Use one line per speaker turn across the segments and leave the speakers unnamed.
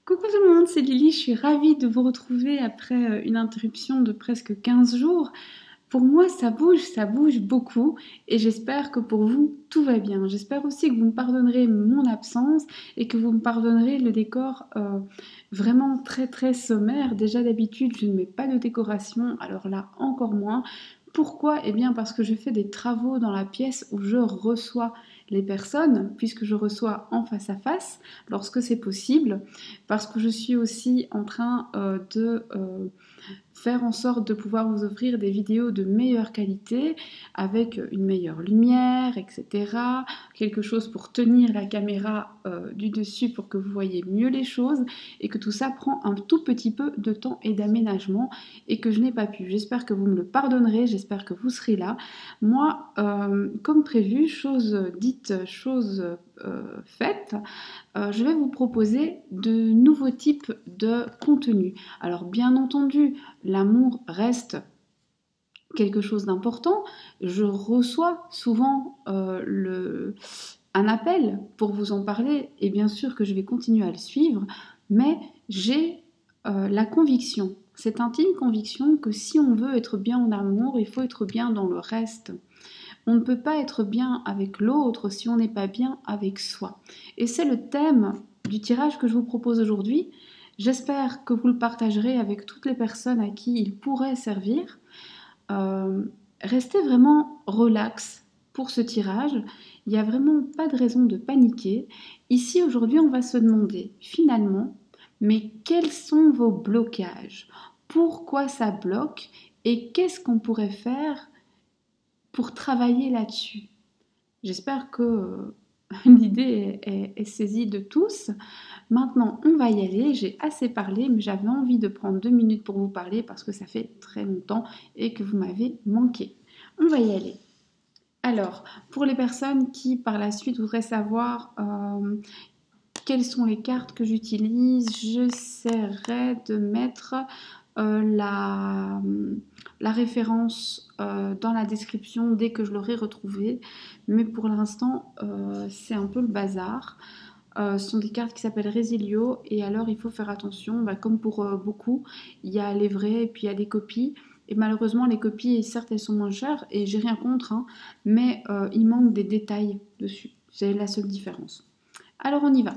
Coucou tout le monde, c'est Lily, je suis ravie de vous retrouver après une interruption de presque 15 jours. Pour moi, ça bouge beaucoup et j'espère que pour vous, tout va bien. J'espère aussi que vous me pardonnerez mon absence et que vous me pardonnerez le décor vraiment très très sommaire. Déjà d'habitude, je ne mets pas de décoration, alors là encore moins. Pourquoi? Eh bien parce que je fais des travaux dans la pièce où je reçois les personnes, puisque je reçois en face à face lorsque c'est possible, parce que je suis aussi en train de faire en sorte de pouvoir vous offrir des vidéos de meilleure qualité avec une meilleure lumière, etc. Quelque chose pour tenir la caméra du dessus pour que vous voyez mieux les choses et que tout ça prend un tout petit peu de temps et d'aménagement et que je n'ai pas pu. J'espère que vous me le pardonnerez, j'espère que vous serez là. Moi, comme prévu, chose dite, chose faite, je vais vous proposer de nouveaux types de contenus. Alors bien entendu, l'amour reste quelque chose d'important. Je reçois souvent un appel pour vous en parler et bien sûr que je vais continuer à le suivre, mais j'ai la conviction, cette intime conviction que si on veut être bien en amour, il faut être bien dans le reste. On ne peut pas être bien avec l'autre si on n'est pas bien avec soi. Et c'est le thème du tirage que je vous propose aujourd'hui. J'espère que vous le partagerez avec toutes les personnes à qui il pourrait servir. Restez vraiment relax pour ce tirage. Il n'y a vraiment pas de raison de paniquer. Ici, aujourd'hui, on va se demander finalement, mais quels sont vos blocages? Pourquoi ça bloque? Et qu'est-ce qu'on pourrait faire pour travailler là-dessus? J'espère que l'idée est saisie de tous. Maintenant, on va y aller. J'ai assez parlé, mais j'avais envie de prendre 2 minutes pour vous parler parce que ça fait très longtemps et que vous m'avez manqué. On va y aller. Alors, pour les personnes qui par la suite voudraient savoir quelles sont les cartes que j'utilise, j'essaierai de mettre la référence dans la description dès que je l'aurai retrouvée. Mais pour l'instant, c'est un peu le bazar. Ce sont des cartes qui s'appellent Resilio et alors il faut faire attention, comme pour beaucoup, il y a les vraies et puis il y a des copies. Et malheureusement, les copies, certes, elles sont moins chères et j'ai rien contre, hein, mais il manque des détails dessus. C'est la seule différence. Alors on y va.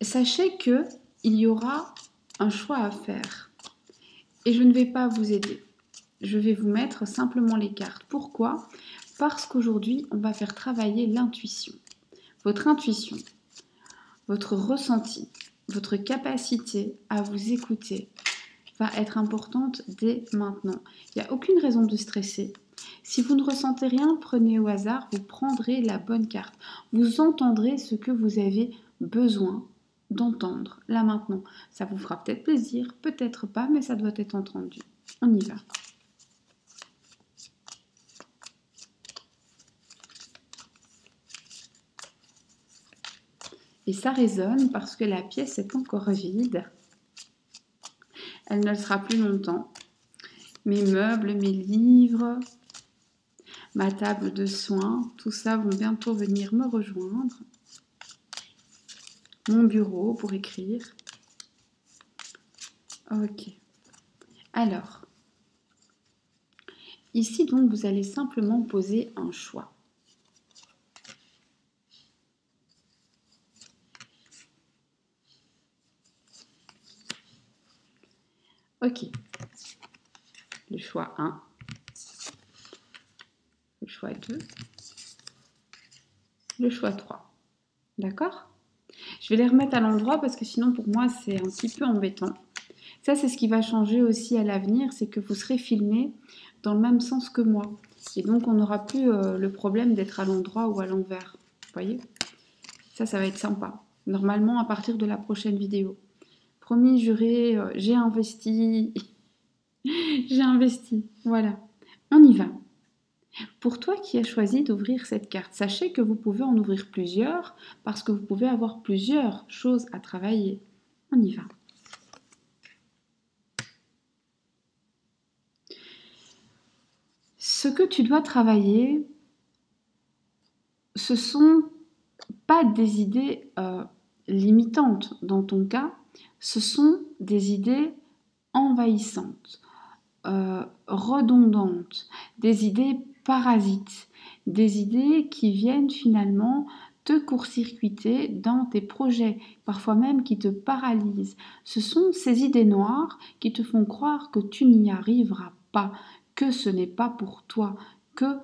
Sachez que il y aura un choix à faire et je ne vais pas vous aider. Je vais vous mettre simplement les cartes. Pourquoi? Parce qu'aujourd'hui, on va faire travailler l'intuition. Votre intuition, votre ressenti, votre capacité à vous écouter va être importante dès maintenant. Il n'y a aucune raison de stresser. Si vous ne ressentez rien, prenez au hasard, vous prendrez la bonne carte. Vous entendrez ce que vous avez besoin d'entendre, là maintenant. Ça vous fera peut-être plaisir, peut-être pas, mais ça doit être entendu. On y va. Et ça résonne parce que la pièce est encore vide. Elle ne le sera plus longtemps. Mes meubles, mes livres, ma table de soins, tout ça vont bientôt venir me rejoindre. Mon bureau pour écrire. Ok. Alors, ici donc vous allez simplement poser un choix. Ok. Le choix 1. Le choix 2. Le choix 3. D'accord? Je vais les remettre à l'endroit parce que sinon pour moi c'est un petit peu embêtant. Ça c'est ce qui va changer aussi à l'avenir, c'est que vous serez filmé dans le même sens que moi. Et donc on n'aura plus le problème d'être à l'endroit ou à l'envers. Vous voyez? Ça va être sympa. Normalement à partir de la prochaine vidéo. Promis, juré, j'ai investi. J'ai investi. Voilà. On y va. Pour toi qui as choisi d'ouvrir cette carte, sachez que vous pouvez en ouvrir plusieurs parce que vous pouvez avoir plusieurs choses à travailler. On y va. Ce que tu dois travailler, ce sont pas des idées limitantes dans ton cas, ce sont des idées envahissantes, redondantes, des idées parasites, des idées qui viennent finalement te court-circuiter dans tes projets, parfois même qui te paralysent. Ce sont ces idées noires qui te font croire que tu n'y arriveras pas, que ce n'est pas pour toi, que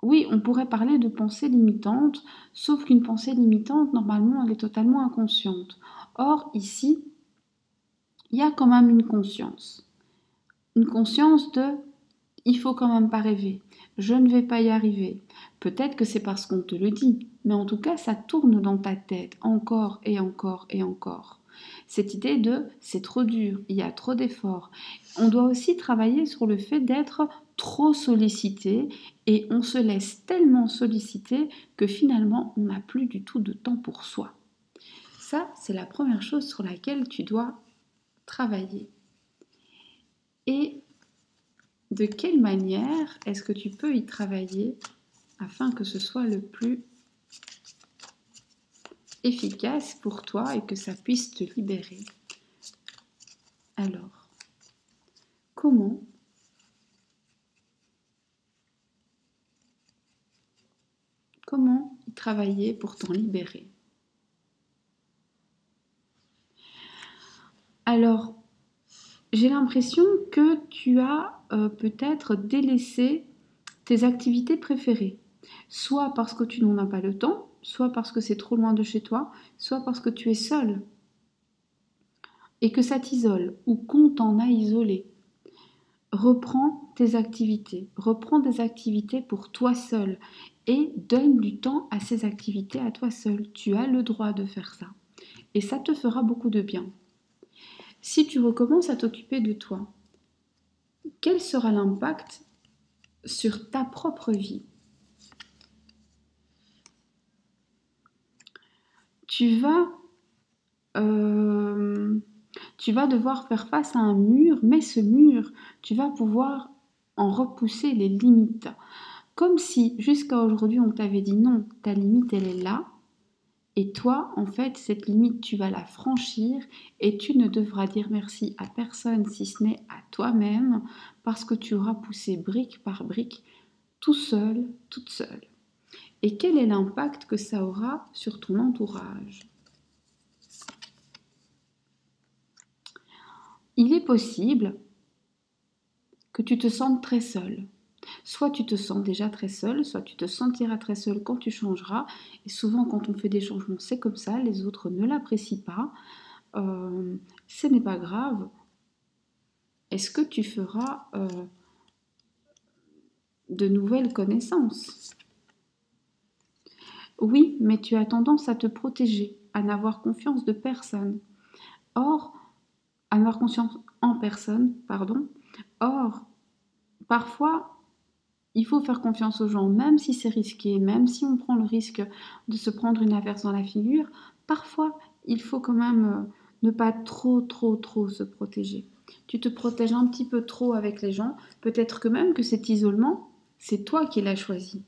oui, on pourrait parler de pensée limitante, sauf qu'une pensée limitante, normalement, elle est totalement inconsciente. Or, ici, il y a quand même une conscience. Une conscience de il faut quand même pas rêver, je ne vais pas y arriver. Peut-être que c'est parce qu'on te le dit, mais en tout cas, ça tourne dans ta tête encore et encore et encore. Cette idée de c'est trop dur, il y a trop d'efforts. On doit aussi travailler sur le fait d'être trop sollicité et on se laisse tellement solliciter que finalement, on n'a plus du tout de temps pour soi. Ça, c'est la première chose sur laquelle tu dois travailler. Et de quelle manière est-ce que tu peux y travailler afin que ce soit le plus efficace pour toi et que ça puisse te libérer? Alors, comment y travailler pour t'en libérer? Alors, j'ai l'impression que tu as peut-être délaissé tes activités préférées, soit parce que tu n'en as pas le temps, soit parce que c'est trop loin de chez toi, soit parce que tu es seule et que ça t'isole ou qu'on t'en a isolé. Reprends des activités pour toi seul et donne du temps à ces activités à toi seul. Tu as le droit de faire ça et ça te fera beaucoup de bien. Si tu recommences à t'occuper de toi, quel sera l'impact sur ta propre vie? Tu vas devoir faire face à un mur, mais ce mur, tu vas pouvoir en repousser les limites. Comme si jusqu'à aujourd'hui on t'avait dit non, ta limite elle est là. Et toi, en fait, cette limite, tu vas la franchir et tu ne devras dire merci à personne si ce n'est à toi-même parce que tu auras poussé brique par brique, tout seul, toute seule. Et quel est l'impact que ça aura sur ton entourage? Il est possible que tu te sentes très seul. Soit tu te sens déjà très seul, soit tu te sentiras très seul quand tu changeras. Et souvent, quand on fait des changements, c'est comme ça, les autres ne l'apprécient pas. Ce n'est pas grave. Est-ce que tu feras de nouvelles connaissances? Oui, mais tu as tendance à te protéger, à n'avoir confiance de personne. Or, à n'avoir confiance en personne, pardon. Or, parfois, il faut faire confiance aux gens, même si c'est risqué, même si on prend le risque de se prendre une averse dans la figure. Parfois, il faut quand même ne pas trop se protéger. Tu te protèges un petit peu trop avec les gens. Peut-être que même que cet isolement, c'est toi qui l'as choisi.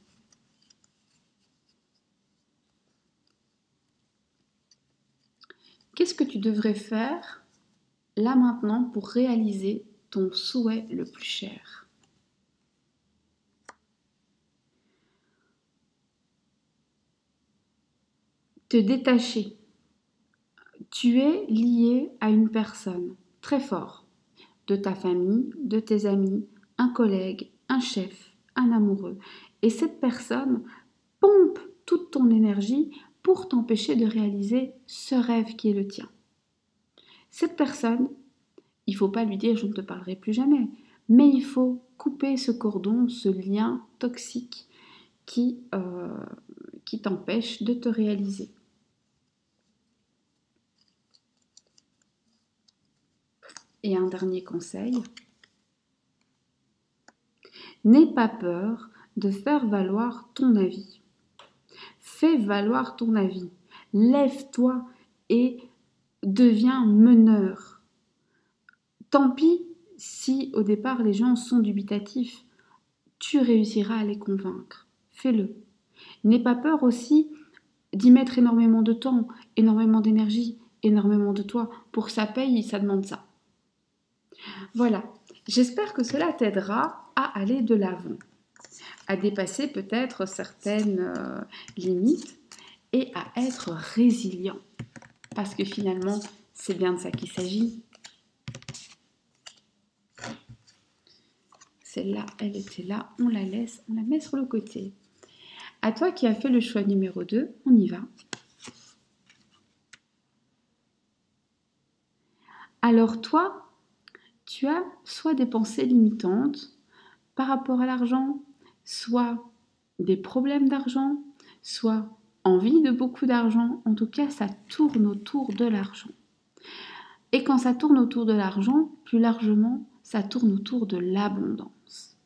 Qu'est-ce que tu devrais faire là maintenant pour réaliser ton souhait le plus cher? Te détacher. Tu es lié à une personne très fort, de ta famille, de tes amis, un collègue, un chef, un amoureux. Et cette personne pompe toute ton énergie pour t'empêcher de réaliser ce rêve qui est le tien. Cette personne, il ne faut pas lui dire je ne te parlerai plus jamais, mais il faut couper ce cordon, ce lien toxique qui t'empêche de te réaliser. Et un dernier conseil, n'aie pas peur de faire valoir ton avis. Fais valoir ton avis. Lève-toi et deviens meneur. Tant pis si au départ les gens sont dubitatifs, tu réussiras à les convaincre. Fais-le. N'aie pas peur aussi d'y mettre énormément de temps, énormément d'énergie, énormément de toi. Pour que ça paye, ça demande ça. Voilà, j'espère que cela t'aidera à aller de l'avant, à dépasser peut-être certaines limites et à être résilient. Parce que finalement, c'est bien de ça qu'il s'agit. Celle-là, elle était là, on la laisse, on la met sur le côté. À toi qui as fait le choix numéro 2, on y va. Alors toi, tu as soit des pensées limitantes par rapport à l'argent, soit des problèmes d'argent, soit envie de beaucoup d'argent. En tout cas, ça tourne autour de l'argent. Et quand ça tourne autour de l'argent, plus largement, ça tourne autour de l'abondance.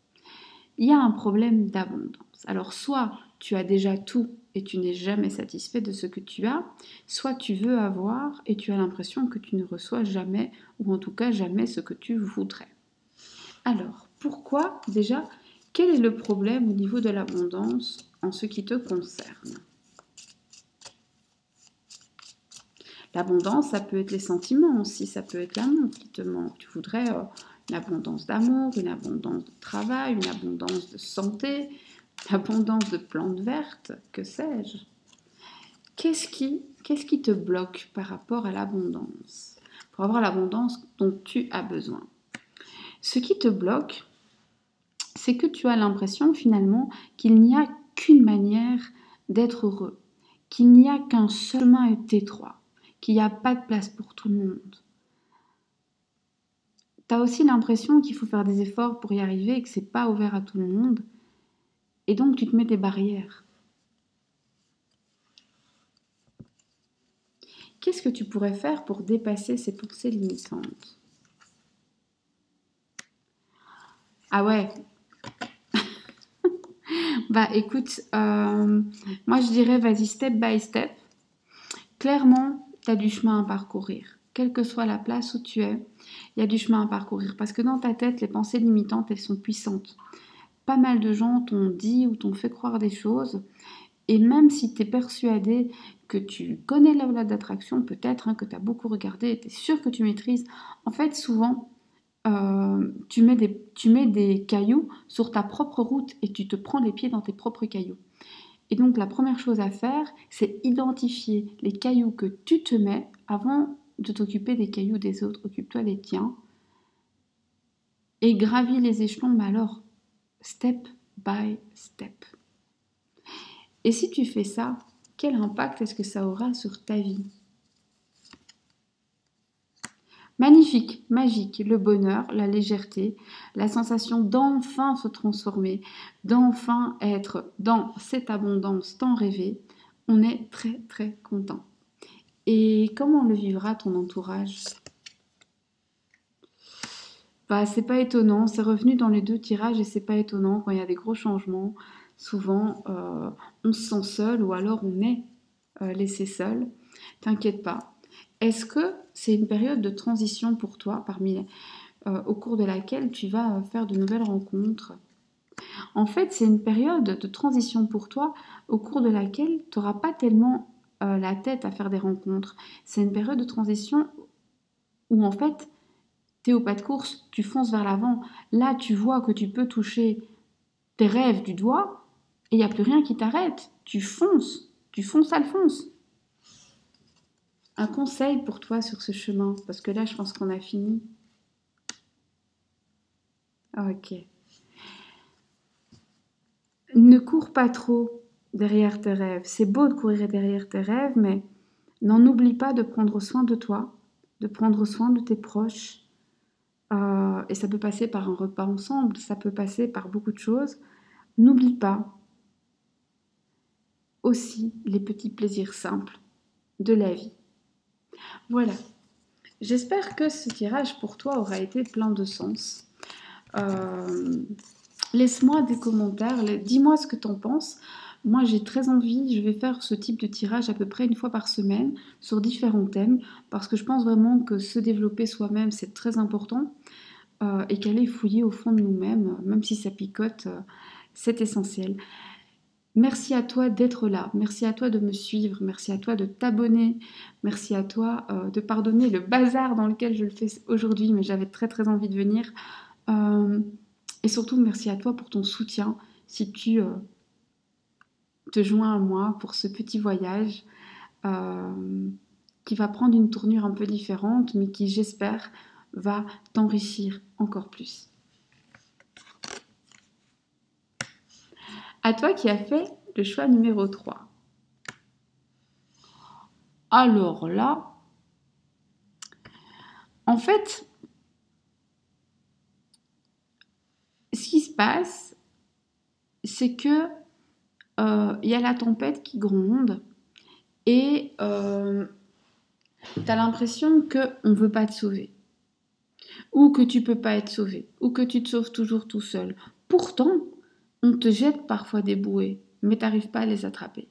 Il y a un problème d'abondance. Alors soit tu as déjà tout et tu n'es jamais satisfait de ce que tu as, soit tu veux avoir et tu as l'impression que tu ne reçois jamais, ou en tout cas jamais ce que tu voudrais. Alors, pourquoi déjà, quel est le problème au niveau de l'abondance en ce qui te concerne? L'abondance, ça peut être les sentiments aussi, ça peut être l'amour qui te manque. Tu voudrais une abondance d'amour, une abondance de travail, une abondance de santé, une abondance de plantes vertes, que sais-je. Qu'est-ce qui te bloque par rapport à l'abondance? Pour avoir l'abondance dont tu as besoin. Ce qui te bloque, c'est que tu as l'impression finalement qu'il n'y a qu'une manière d'être heureux, qu'il n'y a qu'un seul chemin étroit, qu'il n'y a pas de place pour tout le monde. Tu as aussi l'impression qu'il faut faire des efforts pour y arriver et que c'est pas ouvert à tout le monde. Et donc tu te mets des barrières. Qu'est-ce que tu pourrais faire pour dépasser ces pensées limitantes? Ah ouais. Bah écoute, moi je dirais vas-y step by step. Clairement, tu as du chemin à parcourir. Quelle que soit la place où tu es, il y a du chemin à parcourir. Parce que dans ta tête, les pensées limitantes, elles sont puissantes. Pas mal de gens t'ont dit ou t'ont fait croire des choses. Et même si tu es persuadé que tu connais la loi d'attraction, peut-être que tu as beaucoup regardé, tu es sûr que tu maîtrises, en fait, souvent, tu mets des cailloux sur ta propre route et tu te prends les pieds dans tes propres cailloux. Et donc, la première chose à faire, c'est identifier les cailloux que tu te mets avant de t'occuper des cailloux des autres. Occupe-toi des tiens. Et gravis les échelons, mais alors, step by step. Et si tu fais ça, quel impact est-ce que ça aura sur ta vie? Magnifique, magique, le bonheur, la légèreté, la sensation d'enfin se transformer, d'enfin être dans cette abondance tant rêvée. On est très très content. Et comment le vivra ton entourage? Bah, c'est pas étonnant, c'est revenu dans les deux tirages et c'est pas étonnant quand il y a des gros changements. Souvent, on se sent seul ou alors on est laissé seul. T'inquiète pas. Est-ce que c'est une période de transition pour toi au cours de laquelle tu vas faire de nouvelles rencontres? En fait, c'est une période de transition pour toi au cours de laquelle tu n'auras pas tellement la tête à faire des rencontres. C'est une période de transition où en fait, tu es au pas de course, tu fonces vers l'avant. Là, tu vois que tu peux toucher tes rêves du doigt et il n'y a plus rien qui t'arrête. Tu fonces, Alphonse. Un conseil pour toi sur ce chemin, parce que là, je pense qu'on a fini. Ok. Ne cours pas trop derrière tes rêves. C'est beau de courir derrière tes rêves, mais n'en oublie pas de prendre soin de toi, de prendre soin de tes proches. Et ça peut passer par un repas ensemble, ça peut passer par beaucoup de choses. N'oublie pas aussi les petits plaisirs simples de la vie. Voilà. J'espère que ce tirage pour toi aura été plein de sens. Laisse-moi des commentaires, dis-moi ce que tu en penses. Moi, j'ai très envie, je vais faire ce type de tirage à peu près une fois par semaine sur différents thèmes parce que je pense vraiment que se développer soi-même, c'est très important et qu'aller fouiller au fond de nous-mêmes, même si ça picote, c'est essentiel. Merci à toi d'être là, merci à toi de me suivre, merci à toi de t'abonner, merci à toi de pardonner le bazar dans lequel je le fais aujourd'hui, mais j'avais très très envie de venir. Euh, et surtout, merci à toi pour ton soutien si tu te joins à moi pour ce petit voyage euh, qui va prendre une tournure un peu différente, mais qui, j'espère, va t'enrichir encore plus. À toi qui as fait le choix numéro 3. Alors là, en fait, ce qui se passe, c'est que y a la tempête qui gronde et tu as l'impression qu'on ne veut pas te sauver, ou que tu peux pas être sauvé, ou que tu te sauves toujours tout seul. Pourtant, on te jette parfois des bouées, mais tu n'arrives pas à les attraper.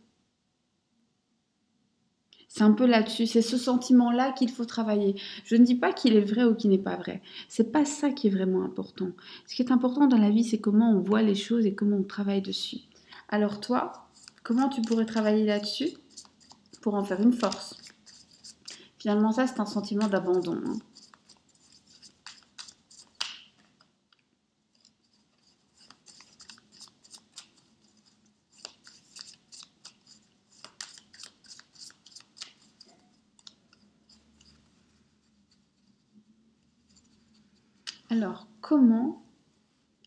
C'est un peu là-dessus, c'est ce sentiment-là qu'il faut travailler. Je ne dis pas qu'il est vrai ou qu'il n'est pas vrai. C'est pas ça qui est vraiment important. Ce qui est important dans la vie, c'est comment on voit les choses et comment on travaille dessus. Alors toi, comment tu pourrais travailler là-dessus pour en faire une force? Finalement, ça, c'est un sentiment d'abandon, hein. Alors, comment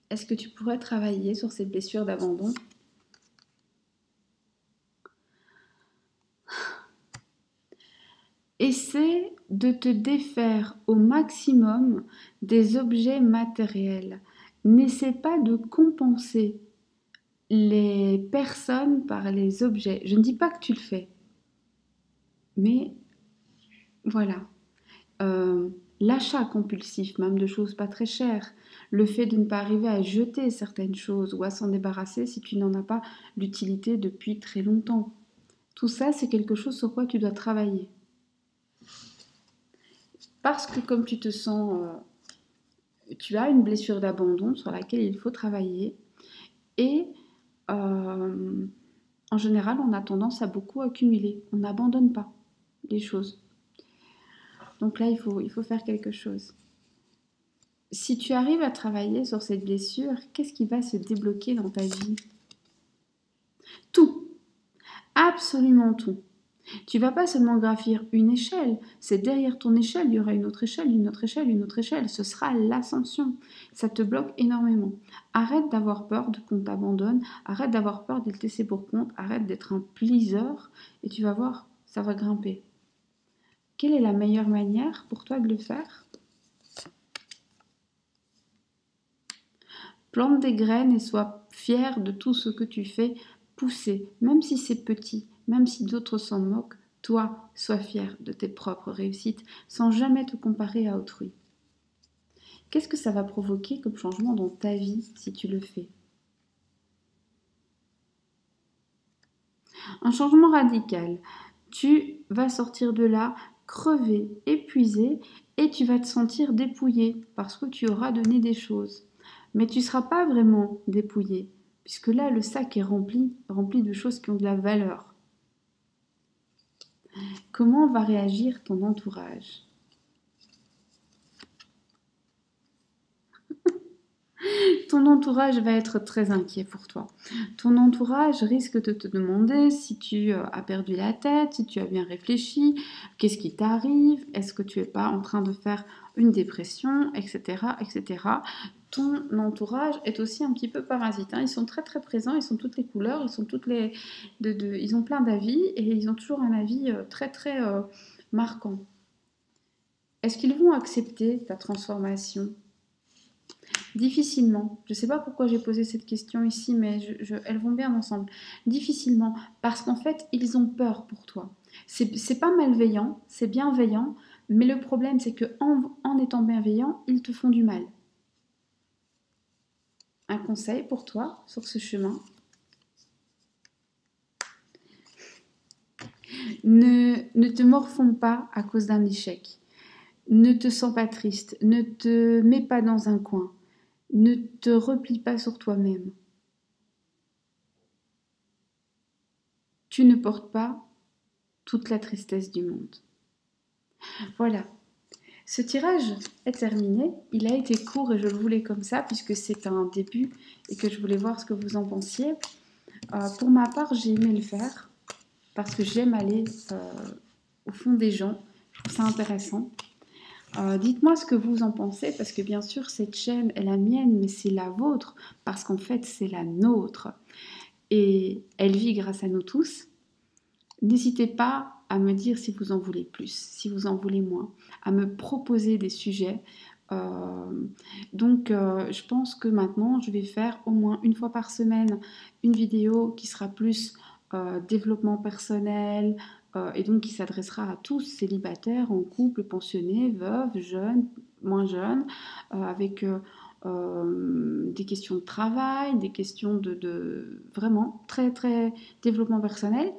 est-ce que tu pourrais travailler sur ces blessures d'abandon? Essaie de te défaire au maximum des objets matériels. N'essaie pas de compenser les personnes par les objets. Je ne dis pas que tu le fais, mais voilà. L'achat compulsif, même de choses pas très chères, le fait de ne pas arriver à jeter certaines choses ou à s'en débarrasser si tu n'en as pas l'utilité depuis très longtemps. Tout ça, c'est quelque chose sur quoi tu dois travailler. Parce que comme tu te sens, tu as une blessure d'abandon sur laquelle il faut travailler. Et en général, on a tendance à beaucoup accumuler. On n'abandonne pas les choses. Donc là, il faut faire quelque chose. Si tu arrives à travailler sur cette blessure, qu'est-ce qui va se débloquer dans ta vie? Tout, absolument tout. Tu vas pas seulement gravir une échelle, c'est derrière ton échelle, il y aura une autre échelle, une autre échelle, une autre échelle. Ce sera l'ascension. Ça te bloque énormément. Arrête d'avoir peur qu'on t'abandonne, arrête d'avoir peur d'être laissé pour compte, arrête d'être un pleaser et tu vas voir, ça va grimper. Quelle est la meilleure manière pour toi de le faire? Plante des graines et sois fier de tout ce que tu fais pousser, même si c'est petit, même si d'autres s'en moquent. Toi, sois fier de tes propres réussites sans jamais te comparer à autrui. Qu'est-ce que ça va provoquer comme changement dans ta vie si tu le fais? Un changement radical. Tu vas sortir de là crevé, épuisé et tu vas te sentir dépouillé parce que tu auras donné des choses. Mais tu ne seras pas vraiment dépouillé puisque là le sac est rempli de choses qui ont de la valeur. Comment va réagir ton entourage? Ton entourage va être très inquiet pour toi. Ton entourage risque de te demander si tu as perdu la tête, si tu as bien réfléchi, qu'est-ce qui t'arrive, est-ce que tu n'es pas en train de faire une dépression, etc., etc. Ton entourage est aussi un petit peu parasite, hein. Ils sont très très présents, ils sont toutes les couleurs, ils sont toutes les, ils ont plein d'avis et ils ont toujours un avis très très marquant. Est-ce qu'ils vont accepter ta transformation? Difficilement. Je ne sais pas pourquoi j'ai posé cette question ici, mais elles vont bien ensemble. Difficilement, parce qu'en fait, ils ont peur pour toi. C'est pas malveillant, c'est bienveillant, mais le problème, c'est que en étant bienveillant, ils te font du mal. Un conseil pour toi sur ce chemin. Ne te morfonds pas à cause d'un échec. Ne te sens pas triste. Ne te mets pas dans un coin. Ne te replie pas sur toi-même. tu ne portes pas toute la tristesse du monde. Voilà. Ce tirage est terminé. Il a été court et je le voulais comme ça puisque c'est un début et que je voulais voir ce que vous en pensiez. Pour ma part, j'ai aimé le faire parce que j'aime aller au fond des gens. Je trouve ça intéressant. Dites-moi ce que vous en pensez parce que bien sûr cette chaîne est la mienne mais c'est la vôtre parce qu'en fait c'est la nôtre et elle vit grâce à nous tous. N'hésitez pas à me dire si vous en voulez plus, si vous en voulez moins, à me proposer des sujets. Je pense que maintenant, je vais faire au moins une fois par semaine une vidéo qui sera plus développement personnel et donc qui s'adressera à tous, célibataires, en couple, pensionnés, veuves, jeunes, moins jeunes, avec des questions de travail, des questions de vraiment très très développement personnel.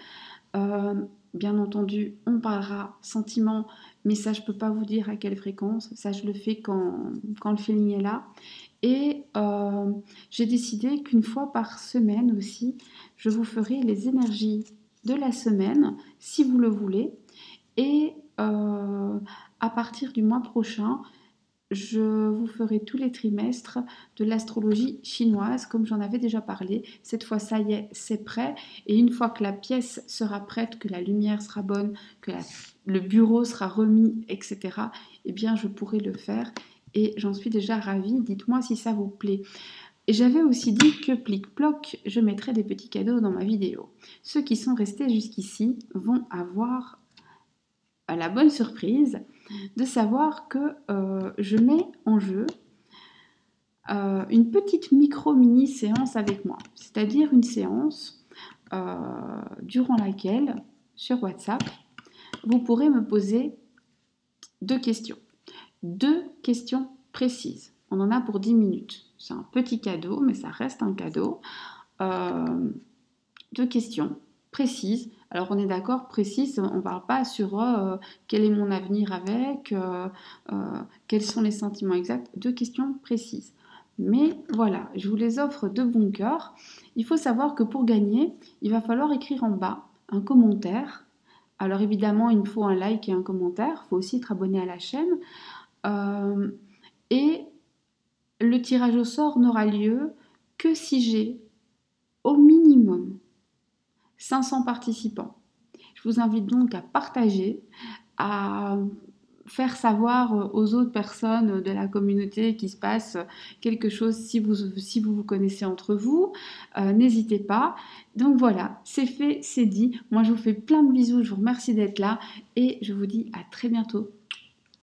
Bien entendu, on parlera sentiments, mais ça, je ne peux pas vous dire à quelle fréquence. Ça, je le fais quand le feeling est là. Et j'ai décidé qu'une fois par semaine aussi, je vous ferai les énergies de la semaine, si vous le voulez. Et à partir du mois prochain, je vous ferai tous les trimestres de l'astrologie chinoise, comme j'en avais déjà parlé. Cette fois, ça y est, c'est prêt. Et une fois que la pièce sera prête, que la lumière sera bonne, que le bureau sera remis, etc., eh bien, je pourrai le faire. Et j'en suis déjà ravie. Dites-moi si ça vous plaît. Et j'avais aussi dit que plic-ploc, je mettrai des petits cadeaux dans ma vidéo. Ceux qui sont restés jusqu'ici vont avoir la bonne surprise de savoir que je mets en jeu une petite micro-mini séance avec moi, c'est-à-dire une séance durant laquelle, sur WhatsApp, vous pourrez me poser deux questions précises. On en a pour 10 minutes. C'est un petit cadeau, mais ça reste un cadeau. Deux questions précises. Alors on est d'accord, précise, on ne parle pas sur quel est mon avenir avec, quels sont les sentiments exacts, deux questions précises. Mais voilà, je vous les offre de bon cœur. Il faut savoir que pour gagner, il va falloir écrire en bas un commentaire. Alors évidemment, il me faut un like et un commentaire. Il faut aussi être abonné à la chaîne. Et le tirage au sort n'aura lieu que si j'ai au minimum 500 participants. Je vous invite donc à partager, à faire savoir aux autres personnes de la communauté qu'il se passe quelque chose si vous vous connaissez entre vous. N'hésitez pas. Donc voilà, c'est fait, c'est dit. Moi, je vous fais plein de bisous. Je vous remercie d'être là et je vous dis à très bientôt.